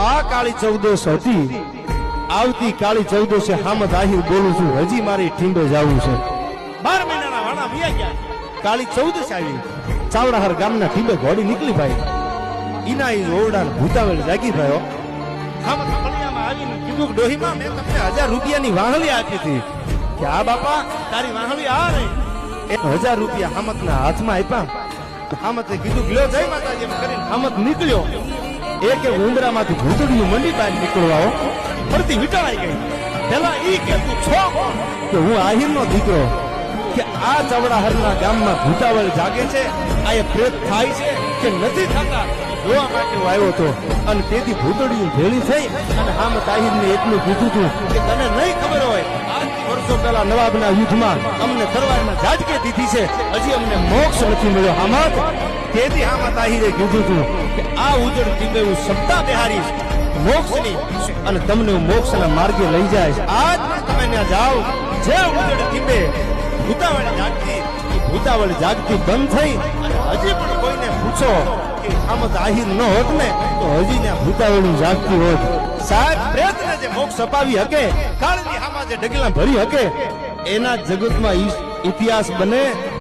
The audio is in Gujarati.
આ કાળી ચૌદશ હતી, આવતી કાળી ચૌદશે હામદ આહિર બોલું છું, હજી મારી ઠીંબે જાવું છે. 12 મહિનાના વાણા વ્યા ગયા, કાળી ચૌદશ આવી, ચાવડાહર ગામના ઠીંબે ઘોડી નીકળી ભાઈ. ઈના ઈ ઓરડા ભૂતાવેલ જાગી ભાઈઓ. હામદ ફળિયામાં આવીને કીધું કે ડોહીમાં મેં તમને 1000 રૂપિયાની વાહળી આપી હતી કે આ બાપા તારી વાહળી આ રહી. 1000 રૂપિયા હામદના હાથમાં આપ્યા. હામદે કીધું લ્યો જય માતાજી એમ કરીને હામદ નીકળ્યો. એક ઉંદરામાંથી ભૂતડીયું મંડી બહાર નીકળવા ફરતી વિટાવાઈ ગઈ. પેલા ઈ કે તું છો કે હું આહિરનો દીકરો, કે આ ચવડાહરના ગામમાં ભૂતાવળ જાગે છે, આ એ પ્રેત થાય છે કે નથી થતા જોવા માટે હું આવ્યો હતો. અને તેથી ભૂતડીયું ભેળી થઈ અને હામદ આહિરને એટલું કીધું હતું કે તને નહીં ખબર હોય, આજથી વર્ષો પહેલા નવાબના યુદ્ધમાં અમને તલવારમાં ઝાટકે દીધી છે, હજી અમને મોક્ષ નથી મળ્યો હામદ. તેથી હામદ આહિરે કીધું હતું કે આ ઉજળ ટીંબે હું સત્તા બેહારીશ મોક્ષની, અને તમને હું મોક્ષના માર્ગે લઈ જાય. આજ તમે ત્યાં જાઓ, જે ઉજળ ટીંબે ભૂતાવળ જાગતી બંધ થઈ, અને હજી પણ કોઈને પૂછો કે હામદ આહિર ન હોત ને તો હજી ને ભૂતાવળ જાગતી હોત. સાહેબ પ્રેતને જે મોક્ષ અપાવી હકે, કાળની હામાં જે ઢગલા ભરી હકે, એના જગતમાં ઇતિહાસ બને